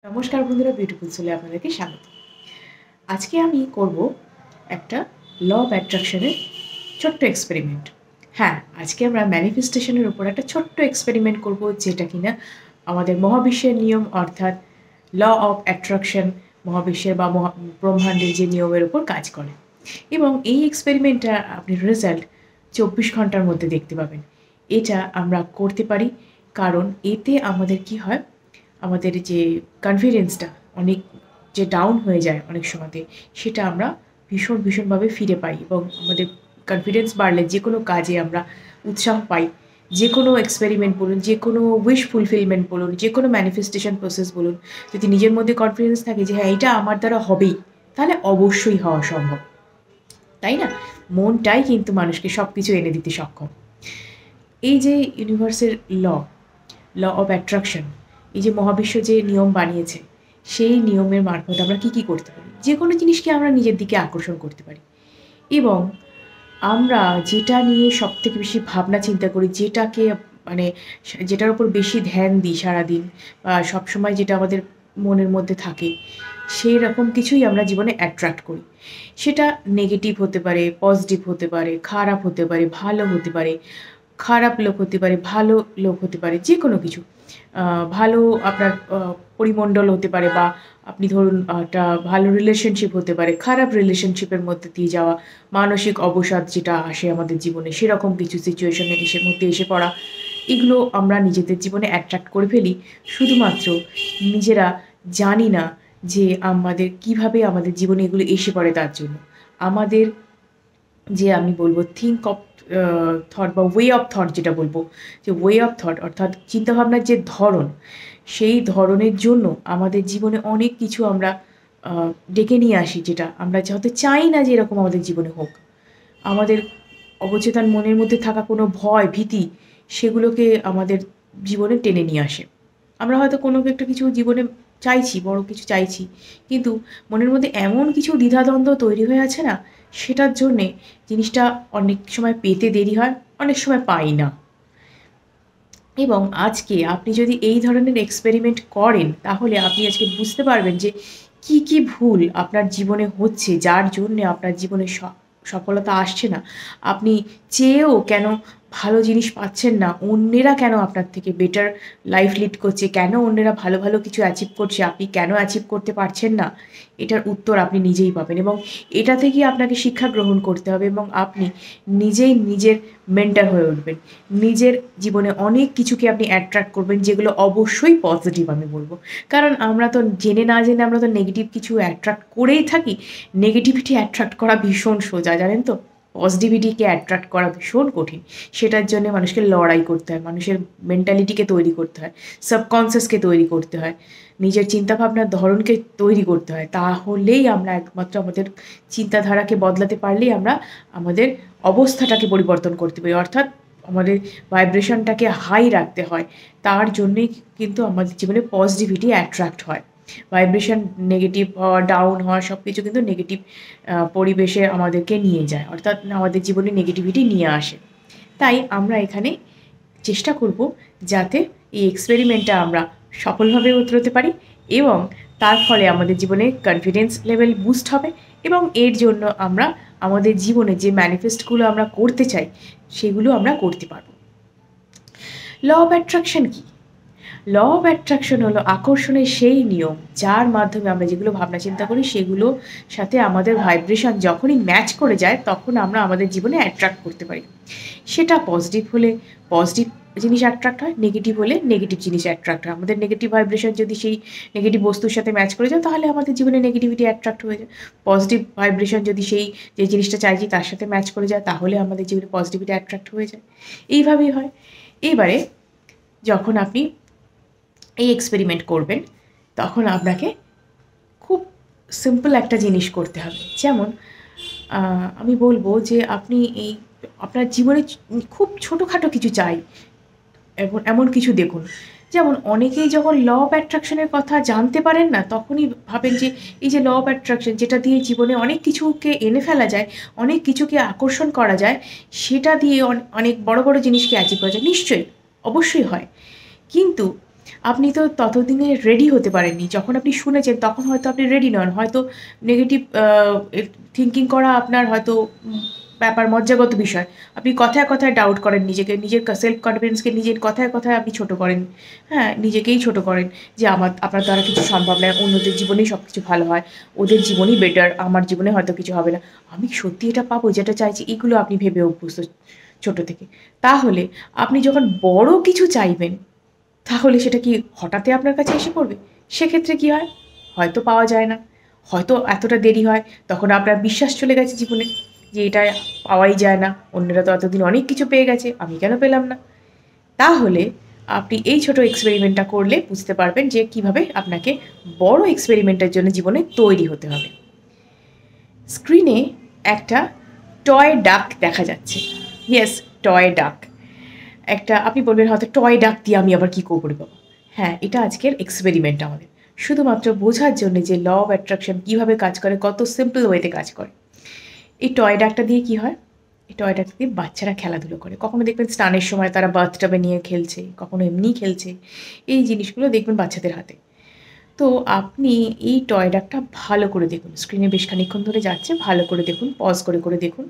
নমস্কার বন্ধুরা, বিউটিফুল সোলে আপনাদেরকে স্বাগত। আজকে আমি করব একটা ল অফ অ্যাট্রাকশনের ছোট্ট এক্সপেরিমেন্ট। হ্যাঁ, আজকে আমরা ম্যানিফেস্টেশনের উপর একটা ছোট্ট এক্সপেরিমেন্ট করব, যেটা কিনা আমাদের মহাবিশ্বের নিয়ম অর্থাৎ ল অফ অ্যাট্রাকশন, মহাবিশ্বের বা ব্রহ্মাণ্ডের যে নিয়মের উপর কাজ করে। এবং এই এক্সপেরিমেন্টটা আপনি রেজাল্ট 24 ঘন্টার মধ্যে দেখতে পাবেন। এটা আমরা করতে পারি কারণ এতে আমাদের কি হয়, আমাদের যে কনফিডেন্সটা অনেক যে ডাউন হয়ে যায় অনেক সময়তে, সেটা আমরা ভীষণভাবে ফিরে পাই এবং আমাদের কনফিডেন্স বাড়লে যে কোনো কাজে আমরা উৎসাহ পাই। যে কোনো এক্সপেরিমেন্ট বলুন, যে কোনো উইশ ফুলফিলমেন্ট বলুন, যে কোনো ম্যানিফেস্টেশন প্রসেস বলুন, যদি নিজের মধ্যে কনফিডেন্স থাকে যে হ্যাঁ, এটা আমার দ্বারা হবেই, তাহলে অবশ্যই হওয়া সম্ভব, তাই না? মনটাই কিন্তু মানুষকে সব কিছু এনে দিতে সক্ষম। এই যে ইউনিভার্সের ল অফ অ্যাট্রাকশন, এই যে মহাবিশ্ব যে নিয়ম বানিয়েছে, সেই নিয়মের মারফত আমরা কী করতে পারি? যে কোনো জিনিসকে আমরা নিজের দিকে আকর্ষণ করতে পারি। এবং আমরা যেটা নিয়ে সবথেকে বেশি ভাবনা চিন্তা করি, যেটাকে মানে যেটার উপর বেশি ধ্যান দিই সারাদিন, বা সবসময় যেটা আমাদের মনের মধ্যে থাকে, সেই রকম কিছুই আমরা জীবনে অ্যাট্রাক্ট করি। সেটা নেগেটিভ হতে পারে, পজিটিভ হতে পারে, খারাপ হতে পারে, ভালো হতে পারে। খারাপ লোক হতে পারে, ভালো লোক হতে পারে, যেকোনো কিছু। ভালো আপনার পরিমণ্ডল হতে পারে, বা আপনি ধরুন একটা ভালো রিলেশনশিপ হতে পারে, খারাপ রিলেশনশিপের মধ্যে দিয়ে যাওয়া, মানসিক অবসাদ যেটা আসে আমাদের জীবনে, সেরকম কিছু সিচুয়েশনে এসে পড়া। এগুলো আমরা নিজেদের জীবনে অ্যাট্রাক্ট করে ফেলি, শুধুমাত্র নিজেরা জানি না যে আমাদের কীভাবে আমাদের জীবনে এগুলো এসে পড়ে তার জন্য। আমাদের যে আমি বলবো থিঙ্ক অফ থট বা ওয়ে অফ থট যেটা বলবো, যে ওয়ে অফ থট অর্থাৎ চিন্তাভাবনার যে ধরন, সেই ধরনের জন্য আমাদের জীবনে অনেক কিছু আমরা ডেকে নিয়ে আসি, যেটা আমরা হয়তো চাই না যে এরকম আমাদের জীবনে হোক। আমাদের অবচেতন মনের মধ্যে থাকা কোনো ভয়, ভীতি, সেগুলোকে আমাদের জীবনে টেনে নিয়ে আসে। আমরা হয়তো কোনো একটা কিছু জীবনে চাইছি, বড় কিছু চাইছি, কিন্তু মনের মধ্যে এমন কিছু দ্বিধাদ্বন্দ্ব তৈরি হয়ে আছে না, সেটার জন্যে জিনিসটা অনেক সময় পেতে দেরি হয়, অনেক সময় পাই না। এবং আজকে আপনি যদি এই ধরনের এক্সপেরিমেন্ট করেন, তাহলে আপনি আজকে বুঝতে পারবেন যে কি ভুল আপনার জীবনে হচ্ছে, যার জন্যে আপনার জীবনে সফলতা আসছে না। আপনি চেয়েও কেন ভালো জিনিস পাচ্ছেন না, অন্যেরা কেন আপনার থেকে বেটার লাইফ লিড করছে, কেন অন্যেরা ভালো কিছু অ্যাচিভ করছে, আপনি কেন অ্যাচিভ করতে পারছেন না, এটার উত্তর আপনি নিজেই পাবেন। এবং এটা থেকেই আপনাকে শিক্ষা গ্রহণ করতে হবে, এবং আপনি নিজেই নিজের মেন্টর হয়ে উঠবেন। নিজের জীবনে অনেক কিছুকে আপনি অ্যাট্রাক্ট করবেন, যেগুলো অবশ্যই পজিটিভ আমি বলব। কারণ আমরা তো জেনে না জেনে আমরা তো নেগেটিভ কিছু অ্যাট্রাক্ট করেই থাকি। নেগেটিভিটি অ্যাট্রাক্ট করা ভীষণ সোজা, জানেন তো? পজিটিভিটিকে অ্যাট্রাক্ট করা ভীষণ কঠিন। সেটার জন্যে মানুষকে লড়াই করতে হয়, মানুষের মেন্টালিটিকে তৈরি করতে হয়, সাবকনসিয়াসকে তৈরি করতে হয়, নিজের চিন্তাভাবনার ধরনকে তৈরি করতে হয়। তাহলেই আমরা একমাত্র আমাদের চিন্তাধারাকে বদলাতে পারলেই আমরা আমাদের অবস্থাটাকে পরিবর্তন করতে পারি, অর্থাৎ আমাদের ভাইব্রেশনটাকে হাই রাখতে হয়। তার জন্যেই কিন্তু আমাদের জীবনে পজিটিভিটি অ্যাট্রাক্ট হয়। ভাইব্রেশন নেগেটিভ হওয়া, ডাউন হওয়া, সব কিছু কিন্তু নেগেটিভ পরিবেশে আমাদেরকে নিয়ে যায়, অর্থাৎ আমাদের জীবনে নেগেটিভিটি নিয়ে আসে। তাই আমরা এখানে চেষ্টা করব যাতে এই এক্সপেরিমেন্টটা আমরা সফলভাবে উতরাতে পারি, এবং তার ফলে আমাদের জীবনে কনফিডেন্স লেভেল বুস্ট হবে, এবং এর জন্য আমরা আমাদের জীবনে যে ম্যানিফেস্টগুলো আমরা করতে চাই, সেগুলো আমরা করতে পারব। ল অফ অ্যাট্রাকশন কী? ল অফ অ্যাট্রাকশন হলো আকর্ষণের সেই নিয়ম, যার মাধ্যমে আমরা যেগুলো ভাবনা চিন্তা করি, সেগুলোর সাথে আমাদের ভাইব্রেশন যখনই ম্যাচ করে যায়, তখন আমরা আমাদের জীবনে অ্যাট্রাক্ট করতে পারি। সেটা পজিটিভ হলে পজিটিভ জিনিস অ্যাট্রাক্ট হয়, নেগেটিভ হলে নেগেটিভ জিনিস অ্যাট্রাক্ট হয়। আমাদের নেগেটিভ ভাইব্রেশন যদি সেই নেগেটিভ বস্তুর সাথে ম্যাচ করে যায়, তাহলে আমাদের জীবনে নেগেটিভিটি অ্যাট্রাক্ট হয়ে যায়। পজিটিভ ভাইব্রেশন যদি সেই যে জিনিসটা চাইছি তার সাথে ম্যাচ করে যায়, তাহলে আমাদের জীবনে পজিটিভিটি অ্যাট্রাক্ট হয়ে যায়। এইভাবেই হয়। এবারে যখন আপনি এই এক্সপেরিমেন্ট করবেন, তখন আপনাকে খুব সিম্পল একটা জিনিস করতে হবে। যেমন আমি বলবো যে আপনি এই আপনার জীবনে খুব ছোটোখাটো কিছু চাই, এমন কিছু দেখুন। যেমন অনেকেই যখন ল অফ অ্যাট্রাকশনের কথা জানতে পারেন না, তখনই ভাবেন যে এই যে ল অফ অ্যাট্রাকশন, যেটা দিয়ে জীবনে অনেক কিছুকে এনে ফেলা যায়, অনেক কিছুকে আকর্ষণ করা যায়, সেটা দিয়ে অনেক বড় জিনিসকে অ্যাচিভ করা যায়। নিশ্চয়ই, অবশ্যই হয়। কিন্তু আপনি তো ততদিনে রেডি হতে পারেননি। যখন আপনি শুনেছেন তখন হয়তো আপনি রেডি নন। হয়তো নেগেটিভ থিংকিং করা আপনার হয়তো ব্যাপার মজ্জাগত বিষয়। আপনি কথায়, কথায় ডাউট করেন নিজেকে, নিজের সেলফ কনফিডেন্সকে নিজের কথায়, কথায় আপনি ছোট করেন। হ্যাঁ, নিজেকেই ছোট করেন যে আপনার দ্বারা কিছু সম্ভব নয়। অন্যদের জীবনেই সবকিছু ভালো হয়। ওদের জীবনই বেটার। আমার জীবনে হয়তো কিছু হবে না। আমি সত্যি এটা পাবো যেটা চাইছি, এগুলো আপনি ভেবে অভ্যস্ত ছোট থেকে। তাহলে আপনি যখন বড় কিছু চাইবেন, তাহলে সেটা কি হঠাৎই আপনার কাছে এসে পড়বে? সেক্ষেত্রে কি হয়? হয়তো পাওয়া যায় না, হয়তো এতটা দেরি হয়, তখন আপনার বিশ্বাস চলে গেছে জীবনে যে এটা পাওয়াই যায় না, অন্যরা তো এতদিন অনেক কিছু পেয়ে গেছে, আমি কেন পেলাম না? তাহলে আপনি এই ছোট এক্সপেরিমেন্টটা করলে বুঝতে পারবেন যে কিভাবে আপনাকে বড় এক্সপেরিমেন্টের জন্য জীবনে তৈরি হতে হবে। স্ক্রিনে একটা টয় ডাক দেখা যাচ্ছে। ইয়েস, টয় ডাক। একটা আপনি বলবেন হয়তো টয় ডাক দিয়ে আমি আবার কী করে পাবো? হ্যাঁ, এটা আজকের এক্সপেরিমেন্ট আমাদের। শুধুমাত্র বোঝার জন্য যে ল অফ অ্যাট্রাকশন কীভাবে কাজ করে, কত সিম্পল ওয়েতে কাজ করে। এই টয় ডাকটা দিয়ে কী হয়? এই টয় ডাকটা দিয়ে বাচ্চারা খেলাধুলো করে। কখনো দেখবেন স্নানের সময় তারা বাথটাবে নিয়ে খেলছে, কখনো এমনিই খেলছে। এই জিনিসগুলো দেখবেন বাচ্চাদের হাতে। তো আপনি এই টয় ডাকটা ভালো করে দেখুন। স্ক্রিনে বেশ খানিকক্ষণ ধরে যাচ্ছে, ভালো করে দেখুন, পজ করে, করে দেখুন।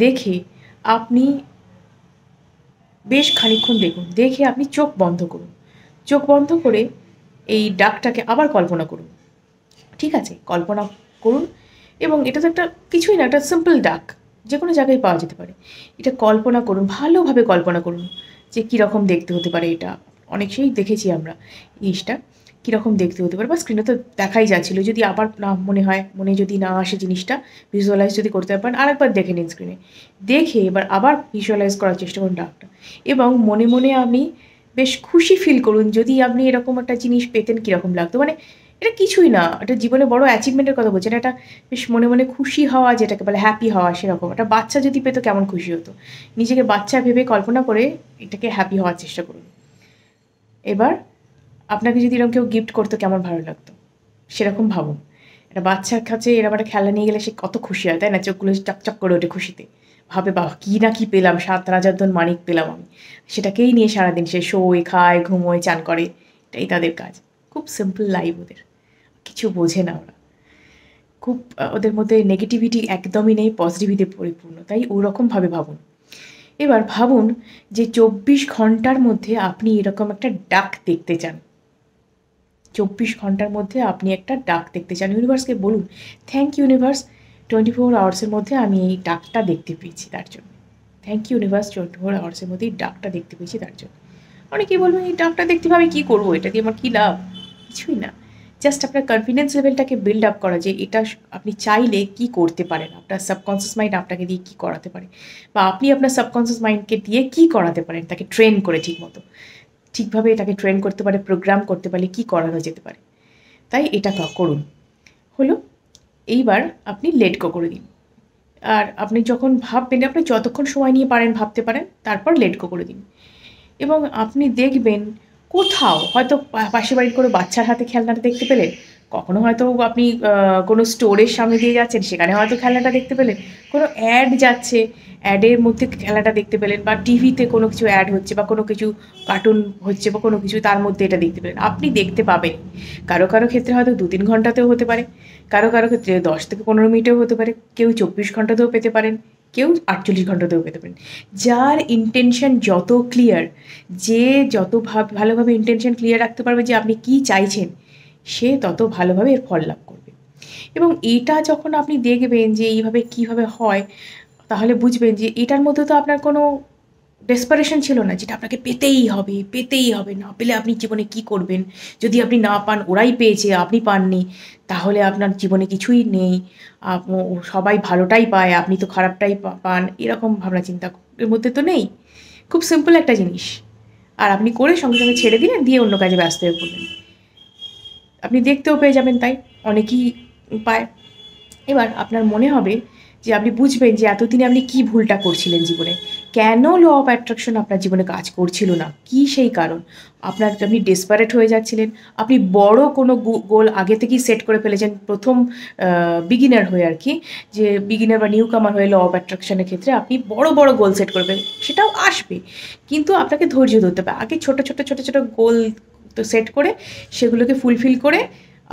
দেখে আপনি বেশ খানিকক্ষণ দেখুন। দেখে আপনি চোখ বন্ধ করুন। চোখ বন্ধ করে এই ডাকটাকে আবার কল্পনা করুন। ঠিক আছে? কল্পনা করুন এবং এটা তো একটা কিছুই না, একটা সিম্পল ডাক। যেকোনো জায়গায় পাওয়া যেতে পারে। এটা কল্পনা করুন, ভালোভাবে কল্পনা করুন যে কীরকম দেখতে হতে পারে এটা। অনেক সেই দেখেছি আমরা জিনিসটা। কীরকম দেখতে হতে পারে বা স্ক্রিনে তো দেখাই যাচ্ছিল। যদি আবার না মনে হয়, মনে যদি না আসে জিনিসটা, ভিজুয়ালাইজ যদি করতে পারেন, আরেকবার দেখে নিন স্ক্রিনে। দেখে এবার আবার ভিজুয়ালাইজ করার চেষ্টা করুন ডাকটা এবং মনে, মনে আপনি বেশ খুশি ফিল করুন যদি আপনি এরকম একটা জিনিস পেতেন কীরকম লাগতো। মানে এটা কিছুই না, এটা জীবনে বড় অ্যাচিভমেন্টের কথা বলছি না, এটা বেশ মনে, মনে খুশি হওয়া যেটাকে বলে হ্যাপি হওয়া সেরকম। একটা বাচ্চা যদি পেতো কেমন খুশি হতো। নিজেকে বাচ্চা ভেবে কল্পনা করে এটাকে হ্যাপি হওয়ার চেষ্টা করুন। এবার আপনাকে যদি এরকম কেউ গিফট করতো কেমন ভালো লাগতো? সেরকম ভাবুন। একটা বাচ্চার কাছে এরকম একটা খেলনা নিয়ে গেলে সে কত খুশি হয়, তাই না? চোখগুলো চকচক করে ওঠে খুশিতে। ভাবে বাহ! কি না কি পেলাম, ৭ রাজার ধন মানিক পেলাম আমি। সেটাকেই নিয়ে সারাদিন সে শোয়, খায়, ঘুমোয়, চান করে। এটাই তাদের কাজ। খুব সিম্পল লাইফ ওদের। কিছু বোঝে না ওরা। খুব ওদের মধ্যে নেগেটিভিটি একদমই নেই, পজিটিভিটি পরিপূর্ণ। তাই ওরকমভাবে ভাবুন। এবার ভাবুন যে ২৪ ঘন্টার মধ্যে আপনি এরকম একটা ডাক দেখতে চান। ২৪ ঘন্টার মধ্যে আপনি একটা ডাক দেখতে চান। ইউনিভার্সকে বলুন, থ্যাংক ইউ ইউনিভার্স, 24 আওয়ার্সের মধ্যে আমি এই ডাকটা দেখতে পেয়েছি তার জন্য। থ্যাংক ইউ ইউনিভার্স, 24 আওয়ার্সের মধ্যে এই ডাকটা দেখতে পেয়েছি তার জন্য। অনেকেই বলবেন এই ডাকটা দেখতে আমি কী করবো? এটা দিয়ে আমার কী লাভ? কিছুই না। জাস্ট আপনার কনফিডেন্স লেভেলটাকে বিল্ড আপ করা যে এটা আপনি চাইলে কি করতে পারেন। আপনার সাবকনসিয়াস মাইন্ড আপনাকে দিয়ে কী করাতে পারে বা আপনি আপনার সাবকনসিয়াস মাইন্ডকে দিয়ে কী করাতে পারেন তাকে ট্রেন করে ঠিকমতো। ঠিকভাবে এটাকে ট্রেন করতে পারে, প্রোগ্রাম করতে পারলে কী করানো যেতে পারে। তাই এটা করুন। হলো? এইবার আপনি লেট গো করে দিন। আর আপনি যখন ভাববেন, আপনি যতক্ষণ সময় নিয়ে পারেন ভাবতে পারেন, তারপর লেট গো করে দিন। এবং আপনি দেখবেন কোথাও হয়তো পাশের বাড়ির কোনো বাচ্চার হাতে খেলনাটা দেখতে পেলেন, কখনো হয়তো আপনি কোনো স্টোরের সামনে দিয়ে যাচ্ছেন, সেখানে হয়তো খেলনাটা দেখতে পেলেন, কোনো অ্যাড যাচ্ছে, অ্যাডের মধ্যে খেলাটা দেখতে পেলেন বা টিভিতে কোনো কিছু অ্যাড হচ্ছে বা কোনো কিছু কার্টুন হচ্ছে বা কোনো কিছু তার মধ্যে এটা দেখতে পেলেন। আপনি দেখতে পাবেন। কারো, কারো ক্ষেত্রে হয়তো ২-৩ ঘন্টাতেও হতে পারে, কারো, কারো ক্ষেত্রে ১০ থেকে ১৫ মিনিটেও হতে পারে, কেউ ২৪ ঘন্টাতেও পেতে পারেন, কেউ ৪৮ ঘন্টাতেও পেতে পারেন। যার ইনটেনশন যত ক্লিয়ার, যে যত ভালোভাবে ইনটেনশন ক্লিয়ার রাখতে পারবে যে আপনি কী চাইছেন, সে তত ভালোভাবে এর ফল লাভ করবে। এবং এটা যখন আপনি দেখবেন যে এইভাবে কীভাবে হয়, তাহলে বুঝবেন যে এটার মধ্যে তো আপনার কোনো ডেসপারেশন ছিল না, যেটা আপনাকে পেতেই হবে, পেতেই হবে, না পেলে আপনি জীবনে কী করবেন? যদি আপনি না পান, ওরাই পেয়েছে, আপনি পাননি, তাহলে আপনার জীবনে কিছুই নেই। সবাই ভালোটাই পায়, আপনি তো খারাপটাই পান, এরকম ভাবনা চিন্তা এর মধ্যে তো নেই। খুব সিম্পল একটা জিনিস। আর আপনি করে সঙ্গে, সঙ্গে ছেড়ে দিলেন, দিয়ে অন্য কাজে ব্যস্ত হয়ে পড়লেন। আপনি দেখতেও পেয়ে যাবেন তাই, অনেকেই পায়। এবার আপনার মনে হবে যে আপনি বুঝবেন যে এতদিনে আপনি কী ভুলটা করছিলেন জীবনে। কেন ল অফ অ্যাট্রাকশন আপনার জীবনে কাজ করছিল না? কী সেই কারণ? আপনি ডেসপারেট হয়ে যাচ্ছিলেন। আপনি বড় কোনো গোল আগে থেকেই সেট করে ফেলেছেন প্রথম বিগিনার হয়ে আরকি। যে বিগিনার বা নিউ কামার হয়ে ল অফ অ্যাট্রাকশন এর ক্ষেত্রে আপনি বড়, বড় গোল সেট করবেন। সেটাও আসবে। কিন্তু আপনাকে ধৈর্য ধরতে হবে। আগে ছোট, ছোট, ছোট, ছোট গোল তো সেট করে সেগুলোকে ফুলফিল করে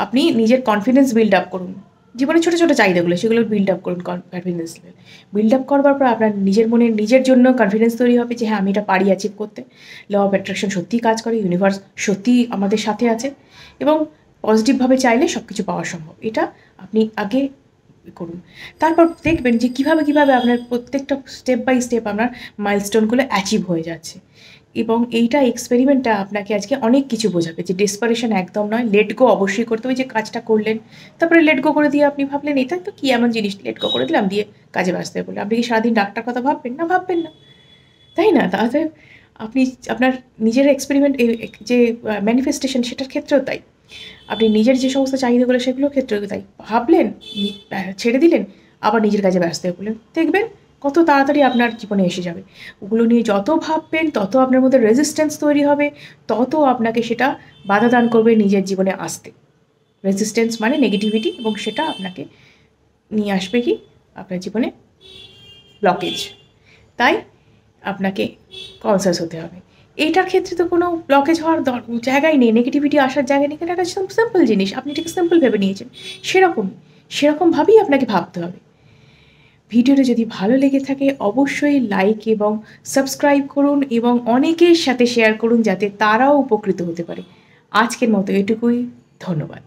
আপনি নিজের কনফিডেন্স বিল্ড আপ করুন। জীবনে ছোটো ছোটো চাহিদাগুলো সেগুলো বিল্ড আপ করুন, কনফিডেন্স লেভেল বিল্ড আপ করবার পর আপনার নিজের মনে নিজের জন্য কনফিডেন্স তৈরি হবে যে হ্যাঁ আমি এটা পারি অ্যাচিভ করতে। ল অফ অ্যাট্রাকশন সত্যিই কাজ করে, ইউনিভার্স সত্যিই আমাদের সাথে আছে এবং পজিটিভভাবে চাইলে সব কিছু পাওয়া সম্ভব। এটা আপনি আগে করুন, তারপর দেখবেন যে কীভাবে আপনার প্রত্যেকটা স্টেপ বাই স্টেপ আপনার মাইলস্টোনগুলো অ্যাচিভ হয়ে যাচ্ছে। এবং এইটা এক্সপেরিমেন্টটা আপনাকে আজকে অনেক কিছু বোঝাবে যে ডেসপারেশন একদম নয়, লেট গো অবশ্যই করতে হবে। যে কাজটা করলেন তারপরে লেট গো করে দিয়ে আপনি ভাবলেন এটা তো কী এমন জিনিস, লেট গো করে দিলাম দিয়ে কাজে ব্যস্ত হয়ে পড়লেন। আপনি কি সারাদিন ডাক্তার কথা ভাববেন না? ভাববেন না, তাই না? তাহলে আপনি আপনার নিজের এক্সপেরিমেন্ট যে ম্যানিফেস্টেশন সেটার ক্ষেত্রেও তাই। আপনি নিজের যে সমস্ত চাহিদাগুলো সেগুলোর ক্ষেত্রেও তাই। ভাবলেন, ছেড়ে দিলেন, আবার নিজের কাজে ব্যস্ত হয়ে পড়লেন, দেখবেন কত তাড়াতাড়ি আপনার জীবনে এসে যাবে। ওগুলো নিয়ে যত ভাববেন তত আপনার মধ্যে রেজিস্ট্যান্স তৈরি হবে, তত আপনাকে সেটা বাধা দান করবে নিজের জীবনে আসতে। রেজিস্ট্যান্স মানে নেগেটিভিটি, এবং সেটা আপনাকে নিয়ে আসবে কি আপনার জীবনে ব্লকেজ। তাই আপনাকে কনসাস হতে হবে। এইটার ক্ষেত্রে তো কোনো ব্লকেজ হওয়ার জায়গাই নেই, নেগেটিভিটি আসার জায়গা নেই, কারণ এটা সিম্পল জিনিস, আপনি এটাকে সিম্পল ভেবে নিয়েছেন। সেরকমভাবেই আপনাকে ভাবতে হবে। ভিডিওটা যদি ভালো লেগে থাকে অবশ্যই লাইক এবং সাবস্ক্রাইব করুন এবং অনেকের সাথে শেয়ার করুন যাতে তারাও উপকৃত হতে পারে। আজকের মতো এটুকুই, ধন্যবাদ।